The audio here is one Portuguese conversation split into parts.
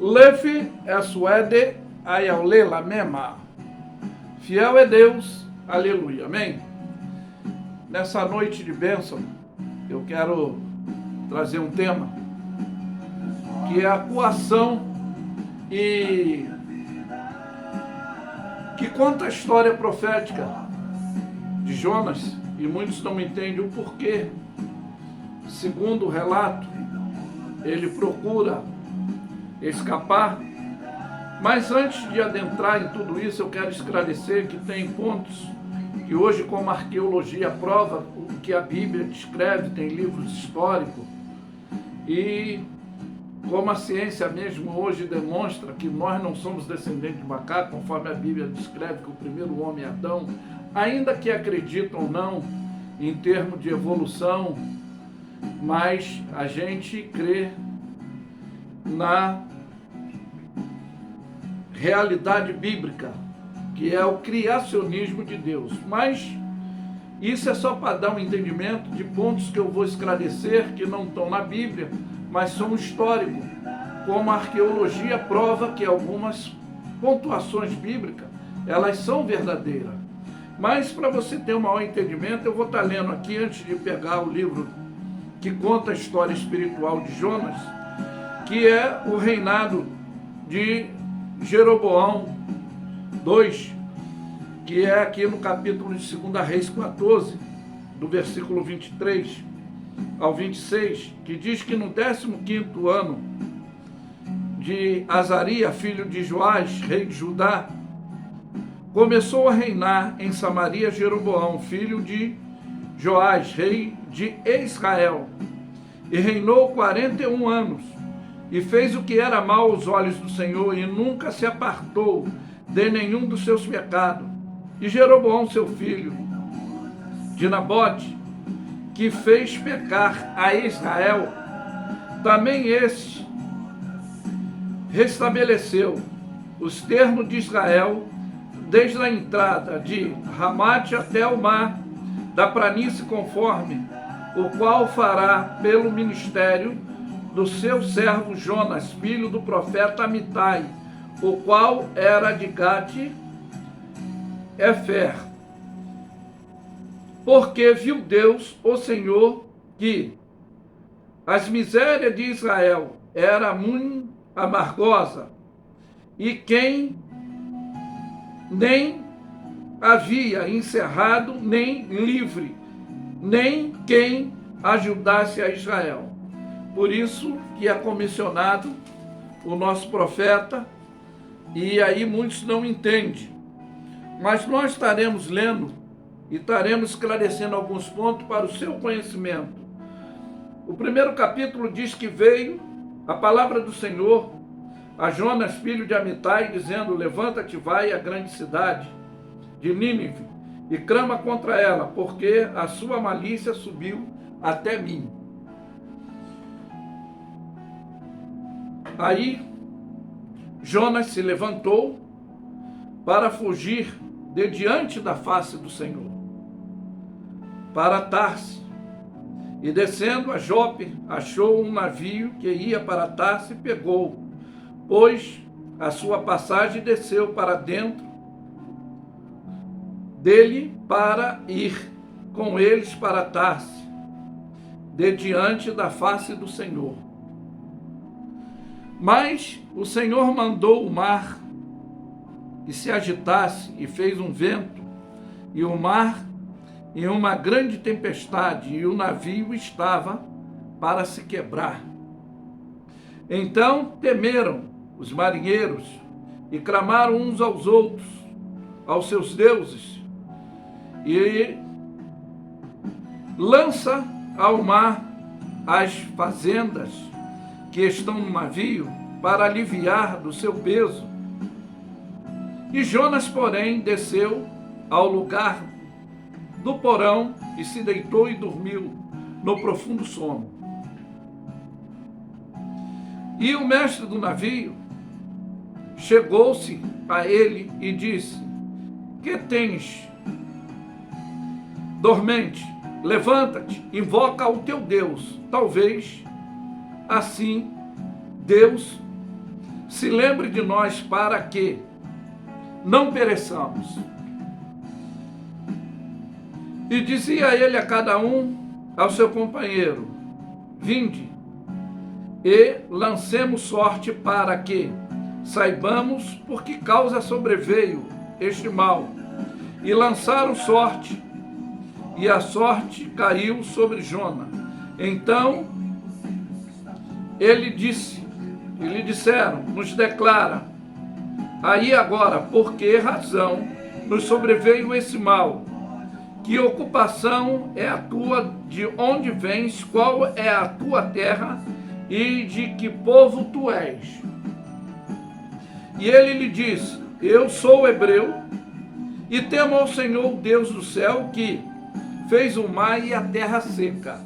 Lefe Suede Ayaule Lamema. Fiel é Deus, aleluia, amém? Nessa noite de bênção, eu quero trazer um tema que é a coação e que conta a história profética de Jonas, e muitos não entendem o porquê. Segundo o relato, ele procura escapar. Mas antes de adentrar em tudo isso, eu quero esclarecer que tem pontos que hoje, como a arqueologia prova o que a Bíblia descreve, tem livros históricos, e como a ciência mesmo hoje demonstra que nós não somos descendentes de macaco, conforme a Bíblia descreve que o primeiro homem é Adão, ainda que acreditam ou não em termos de evolução, mas a gente crê na realidade bíblica, que é o criacionismo de Deus. Mas isso é só para dar um entendimento de pontos que eu vou esclarecer, que não estão na Bíblia, mas são históricos, como a arqueologia prova que algumas pontuações bíblicas, elas são verdadeiras. Mas para você ter um maior entendimento, eu vou estar lendo aqui, antes de pegar o livro que conta a história espiritual de Jonas, que é o reinado de Jeroboão II, que é aqui no capítulo de 2 Reis 14, do versículo 23 ao 26, que diz que no 15º ano de Azaria, filho de Joás, rei de Judá, começou a reinar em Samaria Jeroboão, filho de Joás, rei de Israel, e reinou 41 anos, e fez o que era mal aos olhos do Senhor, e nunca se apartou de nenhum dos seus pecados. E Jeroboão, seu filho, de Nabote, que fez pecar a Israel, também este restabeleceu os termos de Israel, desde a entrada de Ramate até o mar da planície, conforme o qual fará pelo ministério do seu servo Jonas, filho do profeta Amitai, o qual era de Gate-Efer. Porque viu Deus, o Senhor, que as misérias de Israel era muito amargosa, e quem nem havia encerrado, nem livre, nem quem ajudasse a Israel. Por isso que é comissionado o nosso profeta, e aí muitos não entendem. Mas nós estaremos lendo e estaremos esclarecendo alguns pontos para o seu conhecimento. O primeiro capítulo diz que veio a palavra do Senhor a Jonas, filho de Amitai, dizendo: levanta-te, vai à grande cidade de Nínive e clama contra ela, porque a sua malícia subiu até mim. Aí Jonas se levantou para fugir de diante da face do Senhor, para Tarse, e descendo a Jope, achou um navio que ia para Tarse e pegou, pois a sua passagem desceu para dentro dele para ir com eles para Tarse, de diante da face do Senhor. Mas o Senhor mandou o mar que se agitasse, e fez um vento, e o mar em uma grande tempestade, e o navio estava para se quebrar. Então temeram os marinheiros e clamaram uns aos outros, aos seus deuses, e lança ao mar as fazendas que estão no navio, para aliviar do seu peso. E Jonas, porém, desceu ao lugar do porão e se deitou e dormiu no profundo sono. E o mestre do navio chegou-se a ele e disse: que tens, dormente? Levanta-te, invoca o teu Deus. Talvez assim Deus se lembre de nós para que não pereçamos. E dizia ele a cada um, ao seu companheiro: vinde e lancemos sorte para que saibamos por que causa sobreveio este mal. E lançaram sorte, e a sorte caiu sobre Jona. Então lhe disseram, nos declara, aí agora, por que razão nos sobreveio esse mal? Que ocupação é a tua, de onde vens, qual é a tua terra e de que povo tu és? E ele lhe disse: eu sou hebreu e temo ao Senhor, Deus do céu, que fez o mar e a terra seca.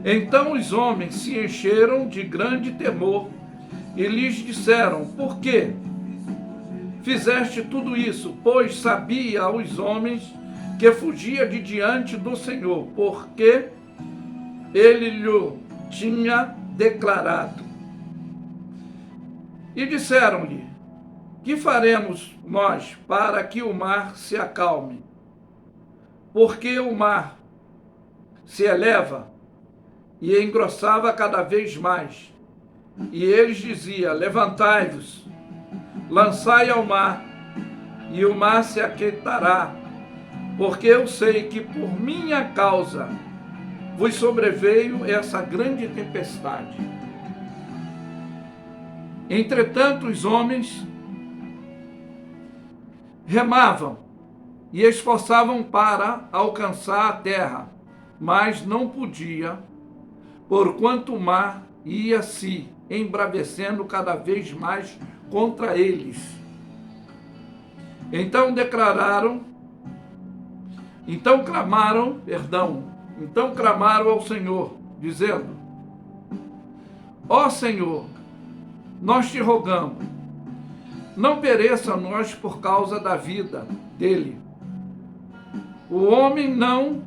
Então os homens se encheram de grande temor e lhes disseram: por que fizeste tudo isso? Pois sabia os homens que fugia de diante do Senhor, porque ele lhe tinha declarado. E disseram-lhe: que faremos nós para que o mar se acalme? Porque o mar se eleva e engrossava cada vez mais. E eles diziam: levantai-vos, lançai ao mar, e o mar se aquietará, porque eu sei que por minha causa vos sobreveio essa grande tempestade. Entretanto, os homens remavam e esforçavam para alcançar a terra, mas não podia, porquanto o mar ia se embravecendo cada vez mais contra eles. Então clamaram ao Senhor, dizendo: ó Senhor, nós te rogamos, não pereça nós por causa da vida dele. O homem não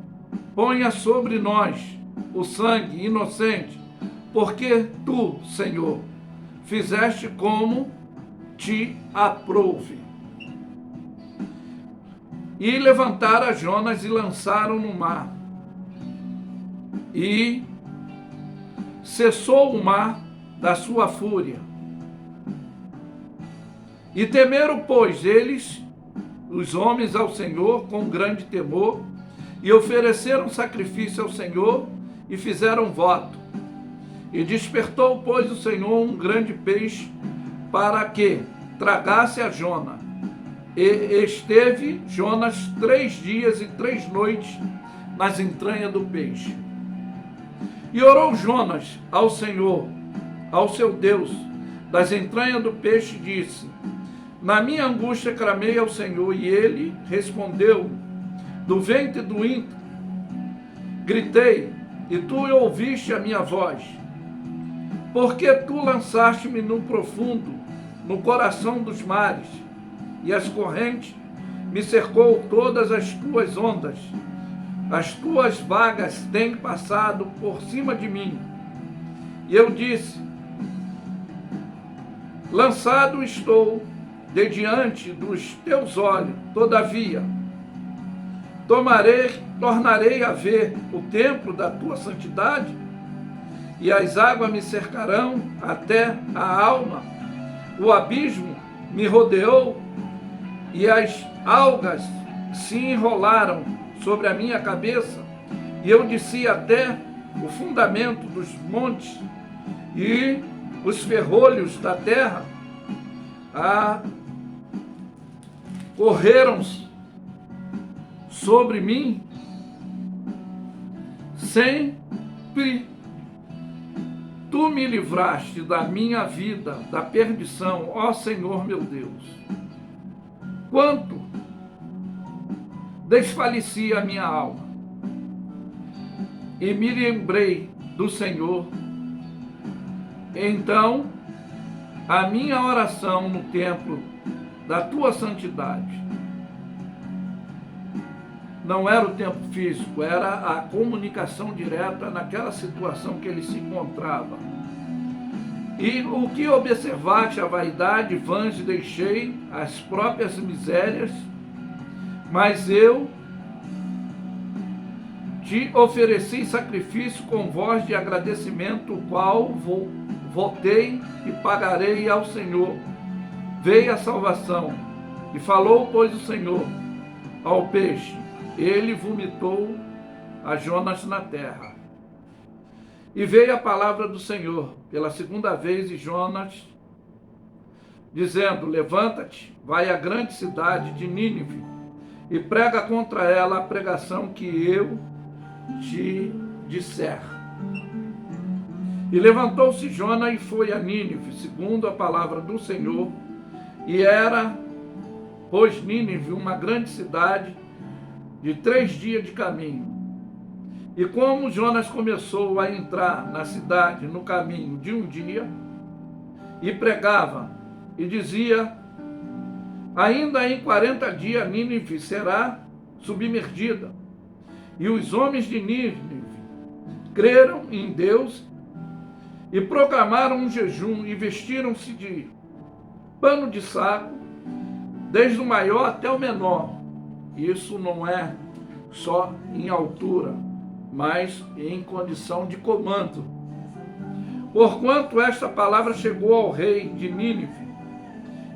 ponha sobre nós o sangue inocente, porque tu, Senhor, fizeste como te aprouve. E levantaram Jonas e lançaram no mar. E cessou o mar da sua fúria. E temeram, pois, eles, os homens, ao Senhor com grande temor, e ofereceram sacrifício ao Senhor e fizeram voto. E despertou, pois, o Senhor um grande peixe para que tragasse a Jona. E esteve Jonas 3 dias e 3 noites nas entranhas do peixe. E orou Jonas ao Senhor, ao seu Deus, das entranhas do peixe, disse: na minha angústia clamei ao Senhor, e ele respondeu. Do ventre do íntimo gritei, e tu ouviste a minha voz. Porque tu lançaste-me no profundo, no coração dos mares, e as correntes me cercou todas as tuas ondas. As tuas vagas têm passado por cima de mim. E eu disse: lançado estou de diante dos teus olhos, todavia tornarei a ver o templo da tua santidade, e as águas me cercarão até a alma. O abismo me rodeou, e as algas se enrolaram sobre a minha cabeça, e eu desci até o fundamento dos montes, e os ferrolhos da terra correram sobre mim. Sempre tu me livraste da minha vida, da perdição, ó Senhor meu Deus. Quanto desfalecia a minha alma, e me lembrei do Senhor. Então, a minha oração no templo da tua santidade não era o tempo físico, era a comunicação direta naquela situação que ele se encontrava. E o que observaste a vaidade, vãs deixei, as próprias misérias, mas eu te ofereci sacrifício com voz de agradecimento, o qual votei e pagarei ao Senhor. Veio a salvação, e falou, pois, o Senhor ao peixe, ele vomitou a Jonas na terra. E veio a palavra do Senhor pela segunda vez, e Jonas, dizendo, levanta-te, vai à grande cidade de Nínive, e prega contra ela a pregação que eu te disser. E levantou-se Jonas e foi a Nínive, segundo a palavra do Senhor, e era, pois, Nínive uma grande cidade de 3 dias de caminho. E como Jonas começou a entrar na cidade no caminho de 1 dia, e pregava, e dizia, ainda em 40 dias Nínive será submergida. E os homens de Nínive creram em Deus e proclamaram um jejum e vestiram-se de pano de saco, desde o maior até o menor. Isso não é só em altura, mas em condição de comando. Porquanto esta palavra chegou ao rei de Nínive,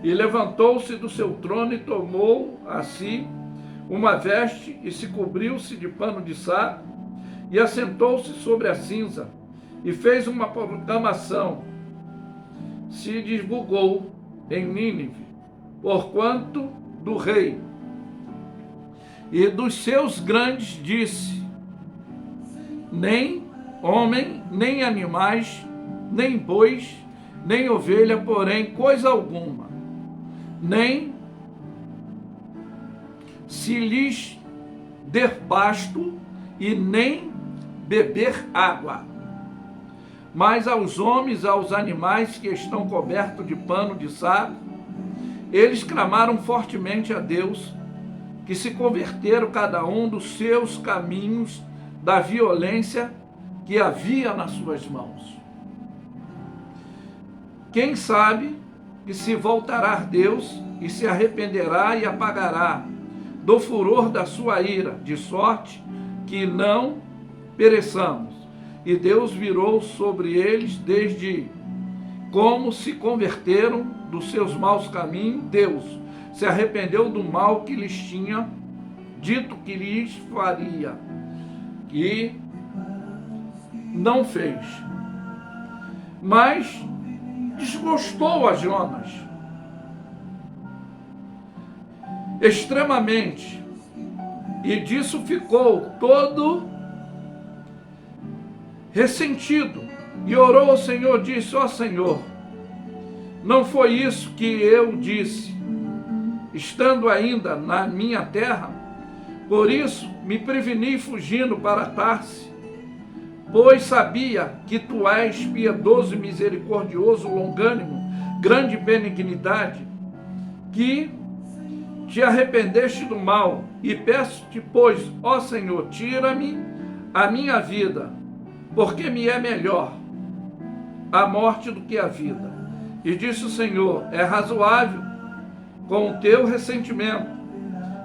e levantou-se do seu trono e tomou a si uma veste e se cobriu-se de pano de saco e assentou-se sobre a cinza e fez uma proclamação. Se divulgou em Nínive, porquanto do rei e dos seus grandes disse, nem homem, nem animais, nem bois, nem ovelha, porém coisa alguma, nem se lhes der pasto e nem beber água. Mas aos homens, aos animais que estão cobertos de pano de saco, eles clamaram fortemente a Deus, que se converteram cada um dos seus caminhos, da violência que havia nas suas mãos. Quem sabe que se voltará Deus e se arrependerá e apagará do furor da sua ira, de sorte que não pereçamos. E Deus virou sobre eles desde como se converteram dos seus maus caminhos. Deus se arrependeu do mal que lhes tinha dito que lhes faria, e não fez. Mas desgostou a Jonas extremamente, e disso ficou todo ressentido, e orou ao Senhor, disse, ó Senhor, não foi isso que eu disse, estando ainda na minha terra? Por isso me preveni fugindo para Tarse, pois sabia que tu és piedoso e misericordioso, longânimo, grande benignidade, que te arrependeste do mal, e peço-te, pois, ó Senhor, tira-me a minha vida, porque me é melhor a morte do que a vida. E disse o Senhor, é razoável com o teu ressentimento.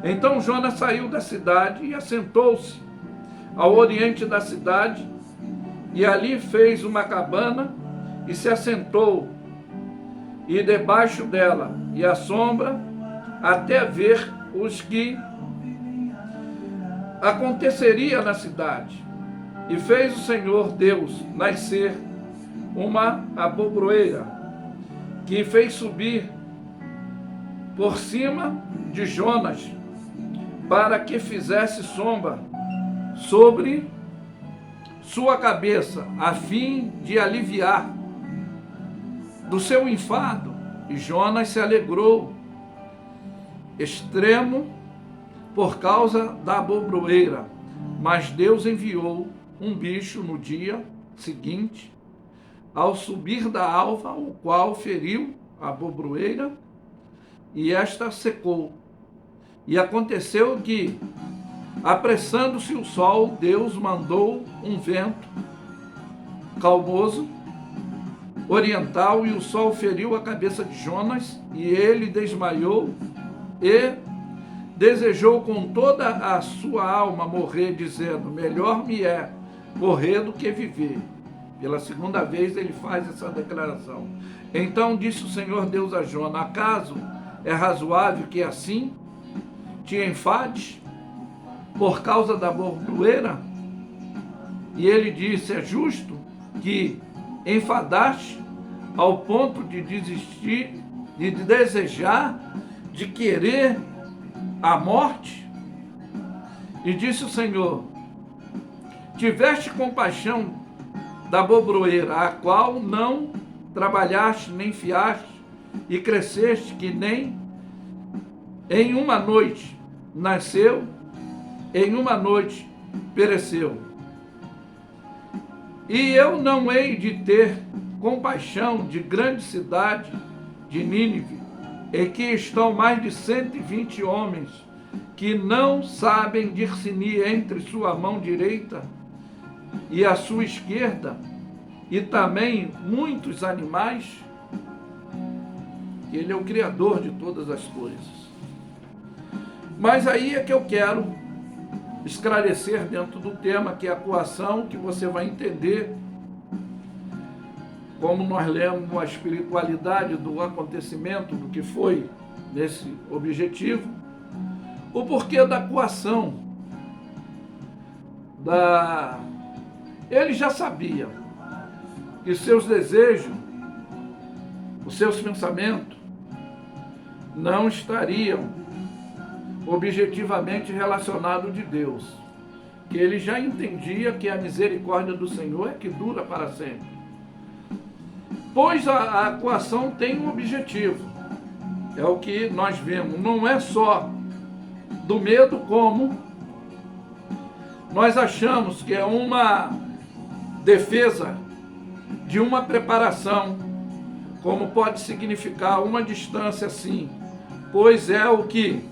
Então Jonas saiu da cidade e assentou-se ao oriente da cidade, e ali fez uma cabana e se assentou, e debaixo dela e à sombra, até ver os que aconteceria na cidade. E fez o Senhor Deus nascer uma abobroeira, que fez subir por cima de Jonas, para que fizesse sombra sobre sua cabeça, a fim de aliviar do seu enfado. E Jonas se alegrou extremo por causa da abobroeira. Mas Deus enviou um bicho no dia seguinte, ao subir da alva, o qual feriu a abobroeira, e esta secou. E aconteceu que, apressando-se o sol, Deus mandou um vento calmoso, oriental, e o sol feriu a cabeça de Jonas, e ele desmaiou e desejou com toda a sua alma morrer, dizendo: melhor me é morrer do que viver. Pela segunda vez ele faz essa declaração. Então disse o Senhor Deus a Jonas: acaso é razoável que assim te enfades por causa da bordoeira? E ele disse: é justo que enfadaste ao ponto de desistir, de desejar, de querer a morte? E disse o Senhor: tiveste compaixão da bordoeira, a qual não trabalhaste nem fiaste, e cresceste, que nem em uma noite nasceu, em uma noite pereceu. E eu não hei de ter compaixão de grande cidade de Nínive, em que estão mais de 120 homens, que não sabem discernir entre sua mão direita e a sua esquerda, e também muitos animais? Ele é o Criador de todas as coisas. Mas aí é que eu quero esclarecer dentro do tema, que é a coação, que você vai entender, como nós lemos a espiritualidade do acontecimento, do que foi nesse objetivo, o porquê da coação. Ele já sabia que seus desejos, os seus pensamentos, não estariam objetivamente relacionados de Deus, que ele já entendia que a misericórdia do Senhor é que dura para sempre. Pois a coação tem um objetivo, é o que nós vemos, não é só do medo, como nós achamos que é uma defesa de uma preparação, como pode significar uma distância, sim, pois é o que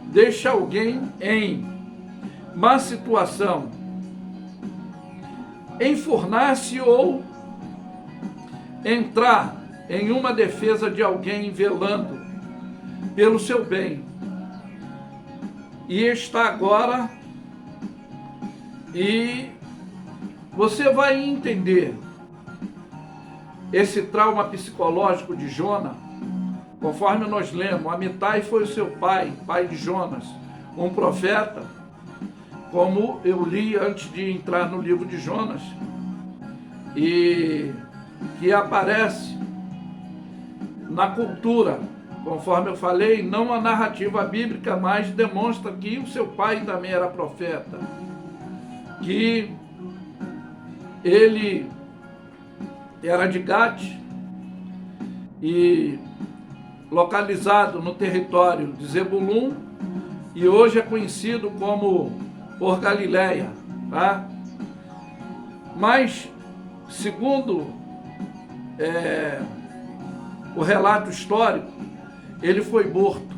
deixa alguém em má situação, enfurnar-se ou entrar em uma defesa de alguém velando pelo seu bem. E está agora, e você vai entender esse trauma psicológico de Jonas, conforme nós lemos. Amitai foi o seu pai, pai de Jonas, um profeta, como eu li antes de entrar no livro de Jonas, e que aparece na cultura, conforme eu falei, não a narrativa bíblica, mas demonstra que o seu pai também era profeta, que ele era de Gade e localizado no território de Zebulun, e hoje é conhecido como por Galileia, tá? Mas, segundo o relato histórico, ele foi morto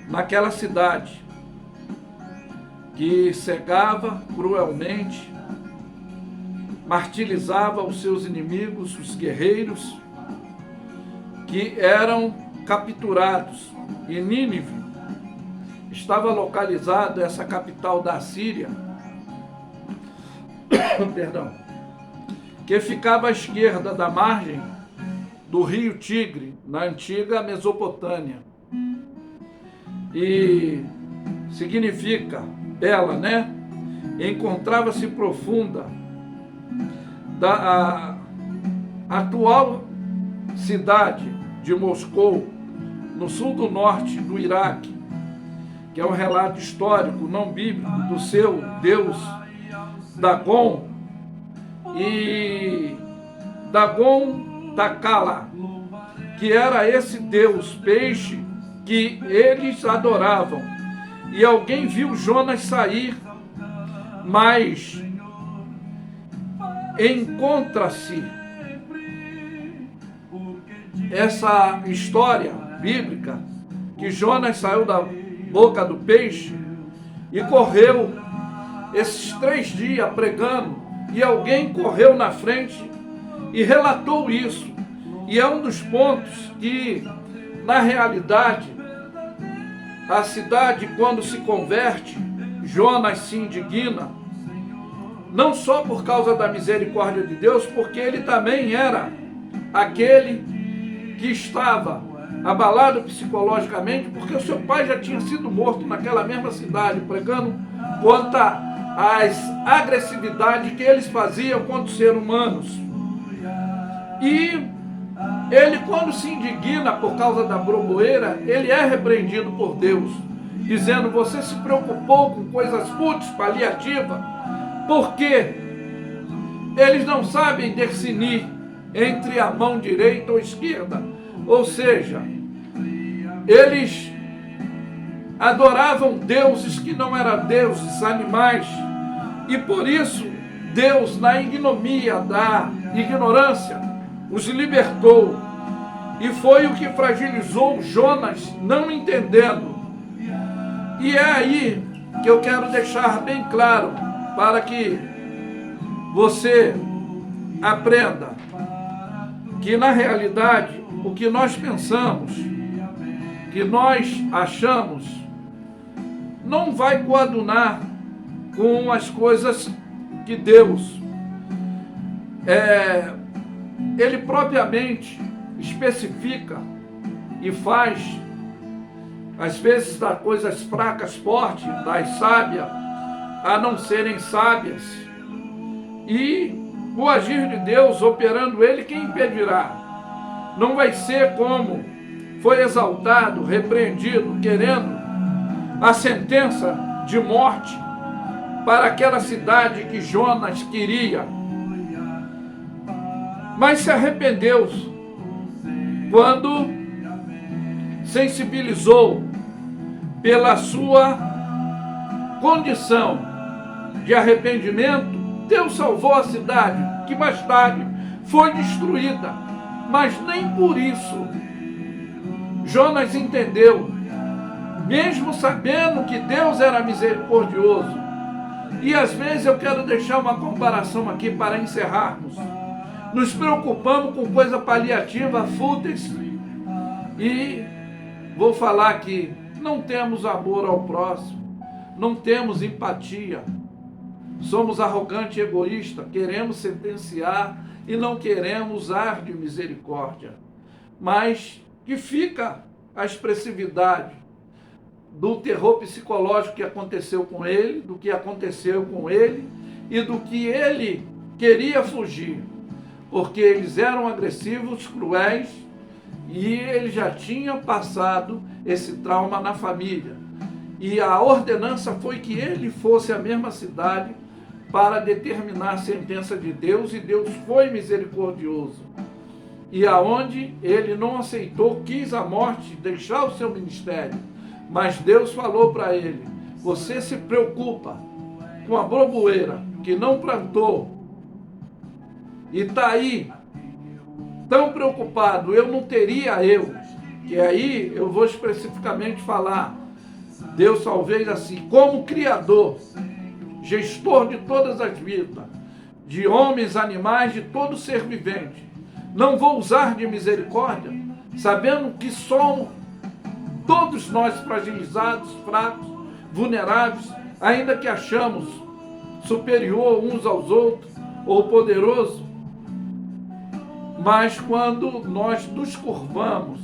naquela cidade que cegava cruelmente, martirizava os seus inimigos, os guerreiros, que eram capturados. E Nínive estava localizado, essa capital da Síria, perdão, que ficava à esquerda da margem do rio Tigre, na antiga Mesopotâmia. E significa bela, né? Encontrava-se profunda da atual cidade de Moscou, no sul do norte do Iraque, que é um relato histórico não bíblico do seu deus Dagon, e Dagon Takala, que era esse deus peixe que eles adoravam. E alguém viu Jonas sair, mas encontra-se essa história bíblica que Jonas saiu da boca do peixe e correu esses 3 dias pregando, e alguém correu na frente e relatou isso. E é um dos pontos que, na realidade, a cidade, quando se converte, Jonas se indigna, não só por causa da misericórdia de Deus, porque ele também era aquele que estava abalado psicologicamente, porque o seu pai já tinha sido morto naquela mesma cidade, pregando contra as agressividades que eles faziam contra os seres humanos. E ele, quando se indigna por causa da broboeira, ele é repreendido por Deus, dizendo: você se preocupou com coisas fúteis, paliativas, porque eles não sabem discernir entre a mão direita ou esquerda. Ou seja, eles adoravam deuses que não eram deuses, animais, e por isso Deus, na ignomia da ignorância, os libertou. E foi o que fragilizou Jonas, não entendendo. E é aí que eu quero deixar bem claro, para que você aprenda que, na realidade, o que nós pensamos, que nós achamos, não vai coadunar com as coisas que Deus, Ele propriamente especifica e faz, às vezes, das coisas fracas fortes, das sábias a não serem sábias. E o agir de Deus operando Ele, quem impedirá? Não vai ser como foi exaltado, repreendido, querendo a sentença de morte para aquela cidade que Jonas queria. Mas se arrependeu quando sensibilizou pela sua condição de arrependimento. Deus salvou a cidade, que mais tarde foi destruída, mas nem por isso Jonas entendeu, mesmo sabendo que Deus era misericordioso. E às vezes eu quero deixar uma comparação aqui para encerrarmos. Nos preocupamos com coisa paliativa, fúteis, e vou falar que não temos amor ao próximo, não temos empatia, somos arrogantes e egoístas, queremos sentenciar e não queremos usar de misericórdia. Mas que fica a expressividade do terror psicológico que aconteceu com ele, do que aconteceu com ele e do que ele queria fugir, porque eles eram agressivos, cruéis, e ele já tinha passado esse trauma na família. E a ordenança foi que ele fosse à mesma cidade para determinar a sentença de Deus, e Deus foi misericordioso. E aonde ele não aceitou, quis a morte, deixar o seu ministério. Mas Deus falou para ele: você se preocupa com a broboeira que não plantou, e está aí tão preocupado, eu não teria que aí eu vou especificamente falar, Deus talvez assim, como Criador, gestor de todas as vidas, de homens, animais, de todo ser vivente, não vou usar de misericórdia, sabendo que somos todos nós fragilizados, fracos, vulneráveis, ainda que achamos superior uns aos outros, ou poderoso. Mas quando nós nos curvamos,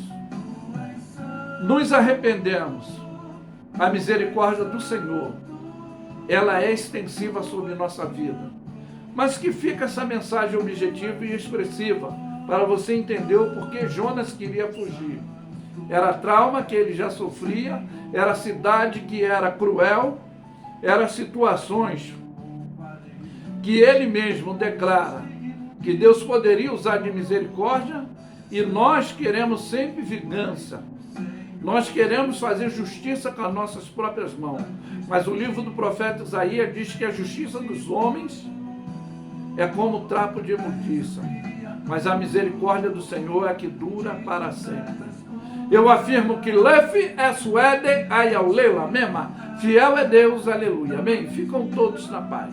nos arrependemos, a misericórdia do Senhor, ela é extensiva sobre nossa vida. Mas que fica essa mensagem objetiva e expressiva, para você entender o porquê Jonas queria fugir. Era trauma que ele já sofria, era cidade que era cruel, eram situações que ele mesmo declara que Deus poderia usar de misericórdia, e nós queremos sempre vingança. Nós queremos fazer justiça com as nossas próprias mãos. Mas o livro do profeta Isaías diz que a justiça dos homens é como trapo de imundícia, mas a misericórdia do Senhor é que dura para sempre. Eu afirmo que Lefe é suede, ayalela, mema. Fiel é Deus, aleluia. Amém? Ficam todos na paz.